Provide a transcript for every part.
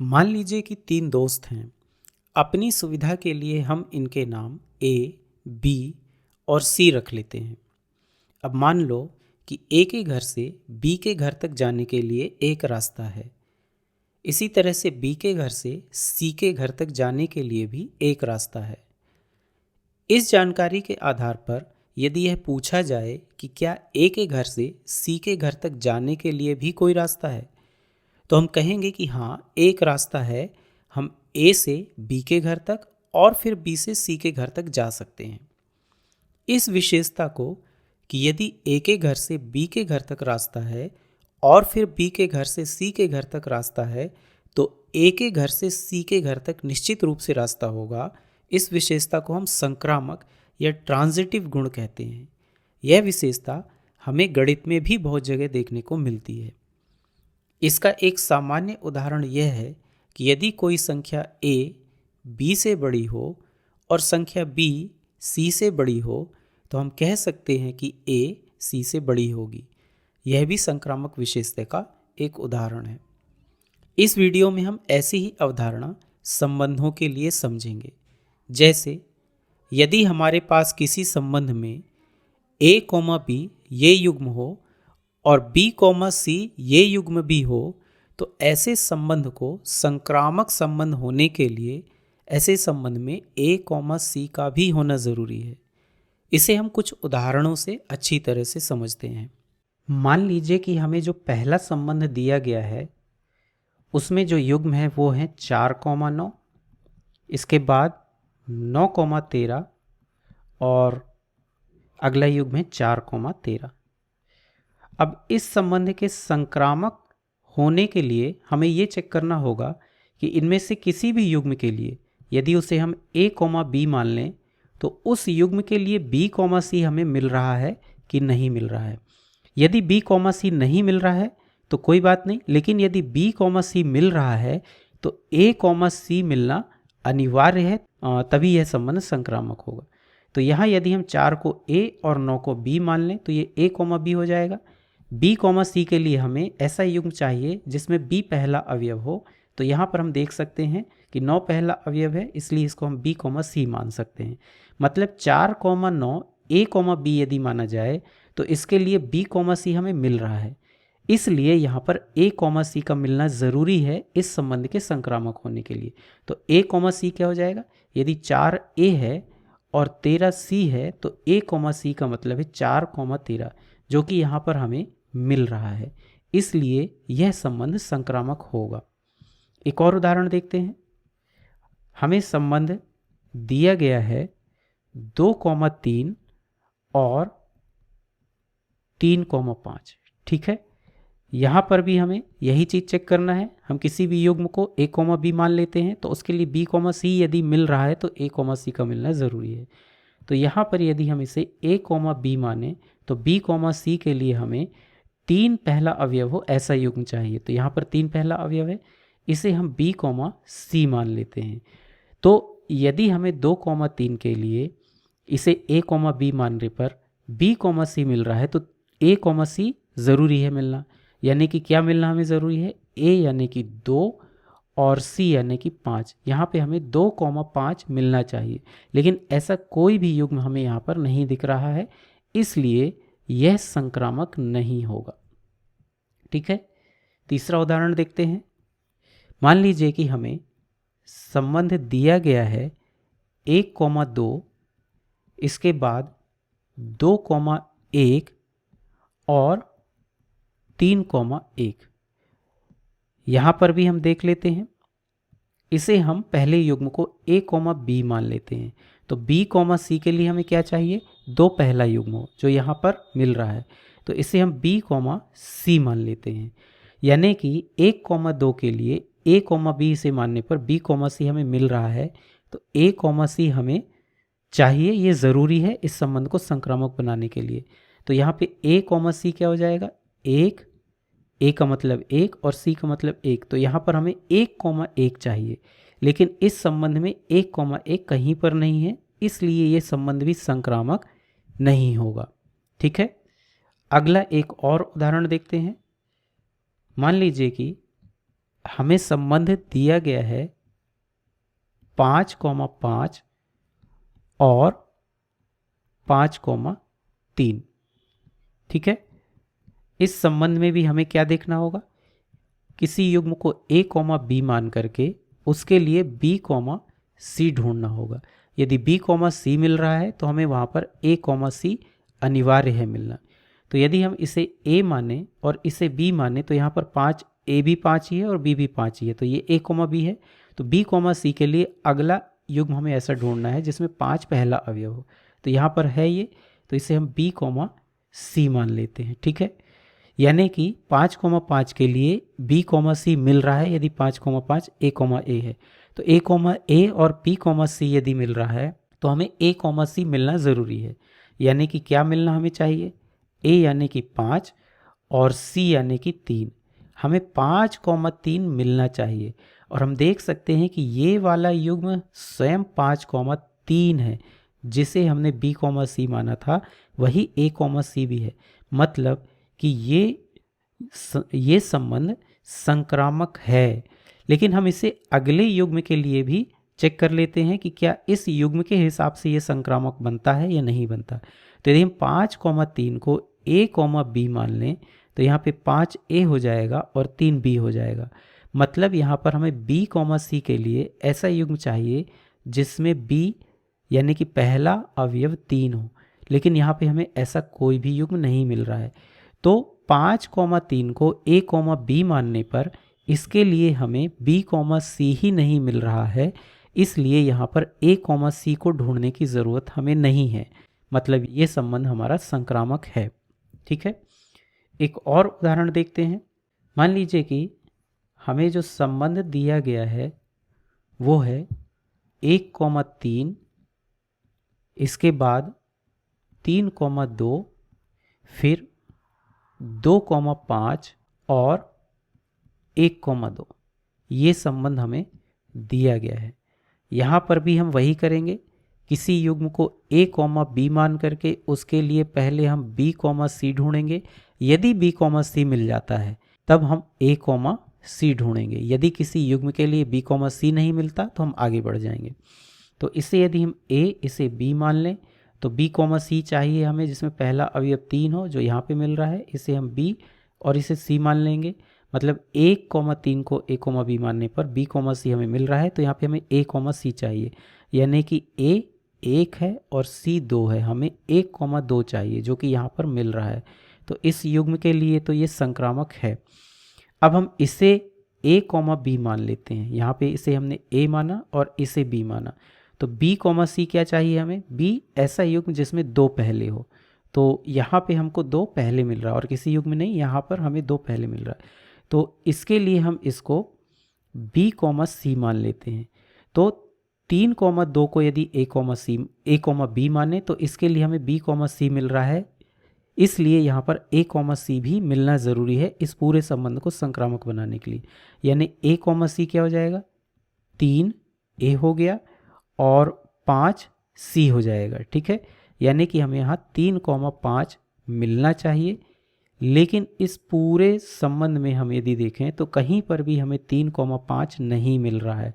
मान लीजिए कि तीन दोस्त हैं। अपनी सुविधा के लिए हम इनके नाम ए, बी और सी रख लेते हैं। अब मान लो कि ए के घर से बी के घर तक जाने के लिए एक रास्ता है। इसी तरह से बी के घर से सी के घर तक जाने के लिए भी एक रास्ता है। इस जानकारी के आधार पर यदि यह पूछा जाए कि क्या ए के घर से सी के घर तक जाने के लिए भी कोई रास्ता है, तो हम कहेंगे कि हाँ, एक रास्ता है। हम ए से बी के घर तक और फिर बी से सी के घर तक जा सकते हैं। इस विशेषता को कि यदि ए के घर से बी के घर तक रास्ता है और फिर बी के घर से सी के घर तक रास्ता है, तो ए के घर से सी के घर तक निश्चित रूप से रास्ता होगा। इस विशेषता को हम संक्रामक या ट्रांजिटिव गुण कहते हैं। यह विशेषता हमें गणित में भी बहुत जगह देखने को मिलती है। इसका एक सामान्य उदाहरण यह है कि यदि कोई संख्या a b से बड़ी हो और संख्या b c से बड़ी हो, तो हम कह सकते हैं कि a c से बड़ी होगी। यह भी संक्रामक विशेषता का एक उदाहरण है। इस वीडियो में हम ऐसी ही अवधारणा संबंधों के लिए समझेंगे। जैसे यदि हमारे पास किसी संबंध में a, b ये युग्म हो और b, c ये युग्म भी हो, तो ऐसे संबंध को संक्रामक संबंध होने के लिए ऐसे संबंध में a, c का भी होना ज़रूरी है। इसे हम कुछ उदाहरणों से अच्छी तरह से समझते हैं। मान लीजिए कि हमें जो पहला संबंध दिया गया है उसमें जो युग्म है वो है 4,9, इसके बाद 9,13 और अगला युग्म है 4,13। अब इस संबंध के संक्रामक होने के लिए हमें ये चेक करना होगा कि इनमें से किसी भी युग्म के लिए यदि उसे हम a, b मान लें, तो उस युग्म के लिए b, c हमें मिल रहा है कि नहीं मिल रहा है। यदि b, c नहीं मिल रहा है तो कोई बात नहीं, लेकिन यदि b, c मिल रहा है तो a, c मिलना अनिवार्य है, तभी यह संबंध संक्रामक होगा। तो यहाँ यदि हम 4 को a और 9 को b मान लें तो ये a, b हो जाएगा। b, c के लिए हमें ऐसा युग्म चाहिए जिसमें b पहला अवयव हो। तो यहाँ पर हम देख सकते हैं कि 9 पहला अवयव है, इसलिए इसको हम b, c मान सकते हैं। मतलब 4, 9 a, b यदि माना जाए तो इसके लिए b, c हमें मिल रहा है। इसलिए यहाँ पर a, c का मिलना ज़रूरी है इस संबंध के संक्रामक होने के लिए। तो a, c क्या हो जाएगा? यदि 4a है और 13c है तो a, c का मतलब है 4,13, जो कि यहाँ पर हमें मिल रहा है। इसलिए यह संबंध संक्रामक होगा। एक और उदाहरण देखते हैं। हमें संबंध दिया गया है 2,3 और 3,5। ठीक है, यहाँ पर भी हमें यही चीज़ चेक करना है। हम किसी भी युग्म को a, b मान लेते हैं तो उसके लिए b, c यदि मिल रहा है तो a, c का मिलना ज़रूरी है। तो यहाँ पर यदि हम इसे a, b माने तो b, c के लिए हमें 3 पहला अवयव हो ऐसा युग्म चाहिए। तो यहाँ पर 3 पहला अवयव है, इसे हम b, c मान लेते हैं। तो यदि हमें 2,3 के लिए इसे a, b मानने पर b, c मिल रहा है तो a, c ज़रूरी है मिलना। यानी कि क्या मिलना हमें ज़रूरी है? a यानी कि 2 और c यानी कि 5। यहाँ पे हमें 2,5 मिलना चाहिए, लेकिन ऐसा कोई भी युग्म हमें यहाँ पर नहीं दिख रहा है, इसलिए यह संक्रामक नहीं होगा। ठीक है, तीसरा उदाहरण देखते हैं। मान लीजिए कि हमें संबंध दिया गया है 1,2, इसके बाद 2,1 और 3,1। यहाँ पर भी हम देख लेते हैं। इसे हम पहले युग्म को a, b मान लेते हैं। तो b, c के लिए हमें क्या चाहिए? 2 पहला युग्म हो, जो यहाँ पर मिल रहा है। तो इसे हम b, c मान लेते हैं। यानी कि 1,2 के लिए a, b से मानने पर b, c हमें मिल रहा है। तो a, c हमें चाहिए, ये ज़रूरी है इस संबंध को संक्रामक बनाने के लिए। तो यहाँ पे a, c क्या हो जाएगा? 1, a का मतलब 1 और c का मतलब 1। तो यहाँ पर हमें 1,1 चाहिए, लेकिन इस संबंध में 1,1 कहीं पर नहीं है, इसलिए ये संबंध भी संक्रामक नहीं होगा। ठीक है, अगला एक और उदाहरण देखते हैं। मान लीजिए कि हमें संबंध दिया गया है 5,5 और 5,3। ठीक है, इस संबंध में भी हमें क्या देखना होगा, किसी युग्म को a, b मान करके उसके लिए b, c ढूंढना होगा। यदि b, c मिल रहा है तो हमें वहाँ पर a, c अनिवार्य है मिलना। तो यदि हम इसे a माने और इसे b माने तो यहाँ पर 5, a भी 5 ही है और b भी 5 ही है, तो ये a, b है। तो b, c के लिए अगला युग्म हमें ऐसा ढूंढना है जिसमें 5 पहला अवयव हो। तो यहाँ पर है ये, तो इसे हम b, c मान लेते हैं। ठीक है, यानी कि 5,5 के लिए b, c मिल रहा है यदि 5,5 a, a है। तो a, a और b, c यदि मिल रहा है तो हमें a, c मिलना ज़रूरी है। यानी कि क्या मिलना हमें चाहिए, a यानी कि 5 और c यानी कि 3। हमें 5,3 मिलना चाहिए और हम देख सकते हैं कि ये वाला युग्म स्वयं 5,3 है, जिसे हमने b, c माना था वही a, c भी है। मतलब कि ये संबंध संक्रामक है। लेकिन हम इसे अगले युग्म के लिए भी चेक कर लेते हैं कि क्या इस युग्म के हिसाब से ये संक्रामक बनता है या नहीं बनता। तो यदि हम 5,3 को a, b मान लें तो यहाँ पे 5a हो जाएगा और 3b हो जाएगा। मतलब यहाँ पर हमें b, c के लिए ऐसा युग्म चाहिए जिसमें b यानी कि पहला अवयव 3 हो, लेकिन यहाँ पे हमें ऐसा कोई भी युग्म नहीं मिल रहा है। तो 5,3 को a, b मानने पर इसके लिए हमें b, c ही नहीं मिल रहा है, इसलिए यहाँ पर a, c को ढूंढने की ज़रूरत हमें नहीं है। मतलब ये संबंध हमारा संक्रामक है। ठीक है, एक और उदाहरण देखते हैं। मान लीजिए कि हमें जो संबंध दिया गया है वो है 1,3, इसके बाद 3,2, फिर 2,5 और 1,2। ये संबंध हमें दिया गया है। यहाँ पर भी हम वही करेंगे, किसी युग्म को a, b मान करके उसके लिए पहले हम b, c ढूंढेंगे। यदि b, c मिल जाता है तब हम a, c ढूंढेंगे। यदि किसी युग्म के लिए b, c नहीं मिलता तो हम आगे बढ़ जाएंगे। तो इसे यदि हम a, इसे b मान लें तो b, c चाहिए हमें जिसमें पहला अवयव 3 हो, जो यहाँ पे मिल रहा है। इसे हम b और इसे c मान लेंगे। मतलब 1,3 को a, b मानने पर b, c हमें मिल रहा है, तो यहाँ पे हमें a, c चाहिए। यानी कि a 1 है और c 2 है, हमें 1,2 चाहिए जो कि यहाँ पर मिल रहा है। तो इस युग्म के लिए तो ये संक्रामक है। अब हम इसे a, b मान लेते हैं। यहाँ पे इसे हमने a माना और इसे b माना, तो b, c क्या चाहिए हमें, b ऐसा युग्म जिसमें 2 पहले हो। तो यहाँ पे हमको 2 पहले मिल रहा है और किसी युग्म में नहीं, यहाँ पर हमें 2 पहले मिल रहा है। तो इसके लिए हम इसको b, c मान लेते हैं। तो 3,2 को यदि a, b माने तो इसके लिए हमें b, c मिल रहा है, इसलिए यहाँ पर a, c भी मिलना ज़रूरी है इस पूरे संबंध को संक्रामक बनाने के लिए। यानी a, c क्या हो जाएगा, 3a हो गया और 5c हो जाएगा। ठीक है, यानी कि हमें यहाँ 3,5 मिलना चाहिए। लेकिन इस पूरे संबंध में हम यदि देखें तो कहीं पर भी हमें 3,5 नहीं मिल रहा है।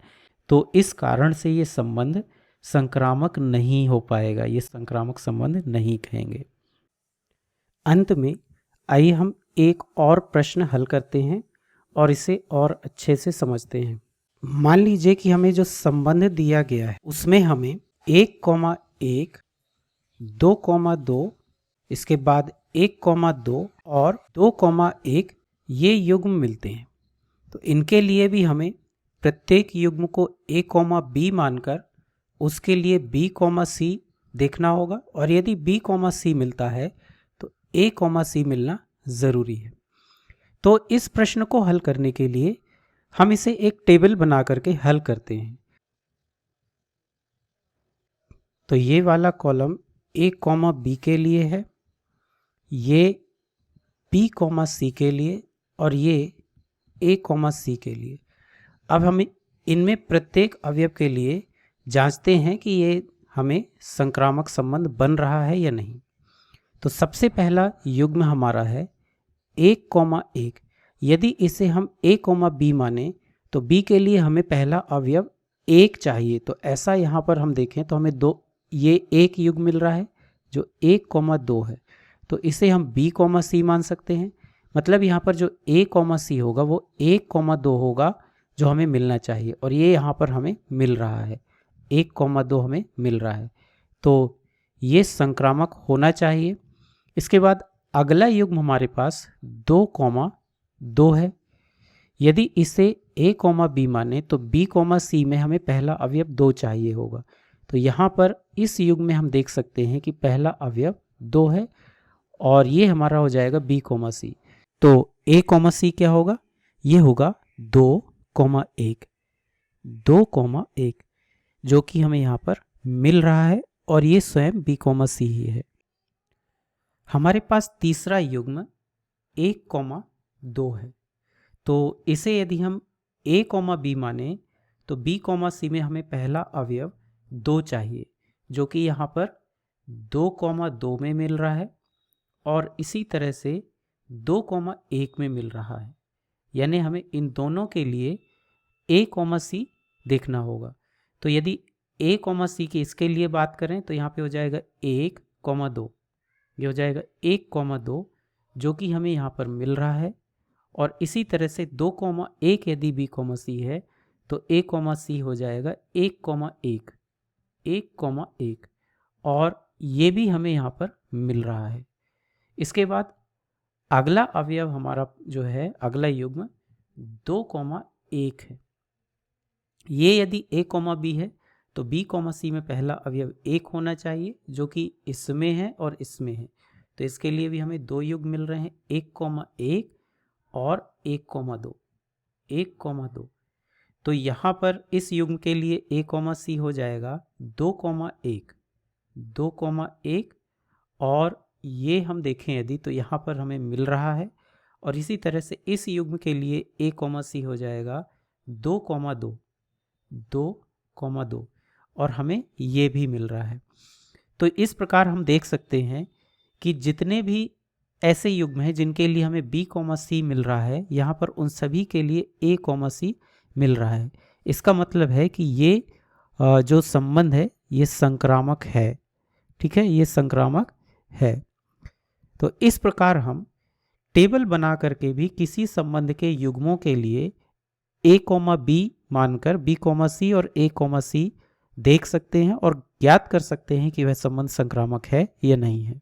तो इस कारण से ये संबंध संक्रामक नहीं हो पाएगा, ये संक्रामक संबंध नहीं कहेंगे। अंत में आइए हम एक और प्रश्न हल करते हैं और इसे और अच्छे से समझते हैं। मान लीजिए कि हमें जो संबंध दिया गया है उसमें हमें 1,1, 2,2, इसके बाद 1,2 और 2,1 ये युग्म मिलते हैं। तो इनके लिए भी हमें प्रत्येक युग्म को a, b मानकर उसके लिए b, c देखना होगा और यदि b, c मिलता है तो a, c मिलना ज़रूरी है। तो इस प्रश्न को हल करने के लिए हम इसे एक टेबल बना करके हल करते हैं। तो ये वाला कॉलम a, b के लिए है, ये b, c के लिए और ये a, c के लिए। अब हम इनमें प्रत्येक अवयव के लिए जांचते हैं कि ये हमें संक्रामक संबंध बन रहा है या नहीं। तो सबसे पहला युग्म हमारा है 1,1। यदि इसे हम a, b माने तो b के लिए हमें पहला अवयव 1 चाहिए। तो ऐसा यहाँ पर हम देखें तो हमें ये एक युग्म मिल रहा है जो 1,2 है, तो इसे हम b, c मान सकते हैं। मतलब यहाँ पर जो a, c होगा वो 1,2 होगा जो हमें मिलना चाहिए, और ये यहाँ पर हमें मिल रहा है, 1,2 हमें मिल रहा है, तो ये संक्रामक होना चाहिए। इसके बाद अगला युग्म हमारे पास 2,2 है। यदि इसे a, b माने तो b, c में हमें पहला अवयव 2 चाहिए होगा। तो यहाँ पर इस युग्म में हम देख सकते हैं कि पहला अवयव 2 है और ये हमारा हो जाएगा b, c। तो a, c क्या होगा? ये होगा 2,1, 2,1 जो कि हमें यहाँ पर मिल रहा है, और ये स्वयं b, c ही है। हमारे पास तीसरा युग्म 1,2 है। तो इसे यदि हम a, b माने तो b, c में हमें पहला अवयव 2 चाहिए, जो कि यहाँ पर 2,2 में मिल रहा है और इसी तरह से 2,1 में मिल रहा है। यानी हमें इन दोनों के लिए a, c देखना होगा। तो यदि a, c की इसके लिए बात करें तो यहाँ पे हो जाएगा 1,2, ये हो जाएगा 1,2 जो कि हमें यहाँ पर मिल रहा है, और इसी तरह से 2,1 यदि b, c है तो a, c हो जाएगा 1,1, 1,1, और ये भी हमें यहाँ पर मिल रहा है। इसके बाद अगला अवयव हमारा जो है, अगला युग्म 2,1 है। ये यदि a, b है तो b, c में पहला अवयव 1 होना चाहिए, जो कि इसमें है और इसमें है। तो इसके लिए भी हमें 2 युग्म मिल रहे हैं, 1,1 और 1,2, 1,2। तो यहाँ पर इस युग्म के लिए a, c हो जाएगा 2,1, 2,1, और ये हम देखें यदि तो यहाँ पर हमें मिल रहा है, और इसी तरह से इस युग्म के लिए a, c हो जाएगा 2,2, 2,2, और हमें ये भी मिल रहा है। तो इस प्रकार हम देख सकते हैं कि जितने भी ऐसे युग्म हैं जिनके लिए हमें b, c मिल रहा है, यहाँ पर उन सभी के लिए a, c मिल रहा है। इसका मतलब है कि ये जो संबंध है ये संक्रामक है। ठीक है, ये संक्रामक है। तो इस प्रकार हम टेबल बना करके भी किसी संबंध के युग्मों के लिए a, b मानकर b, c और a, c देख सकते हैं और ज्ञात कर सकते हैं कि वह संबंध संक्रामक है या नहीं है।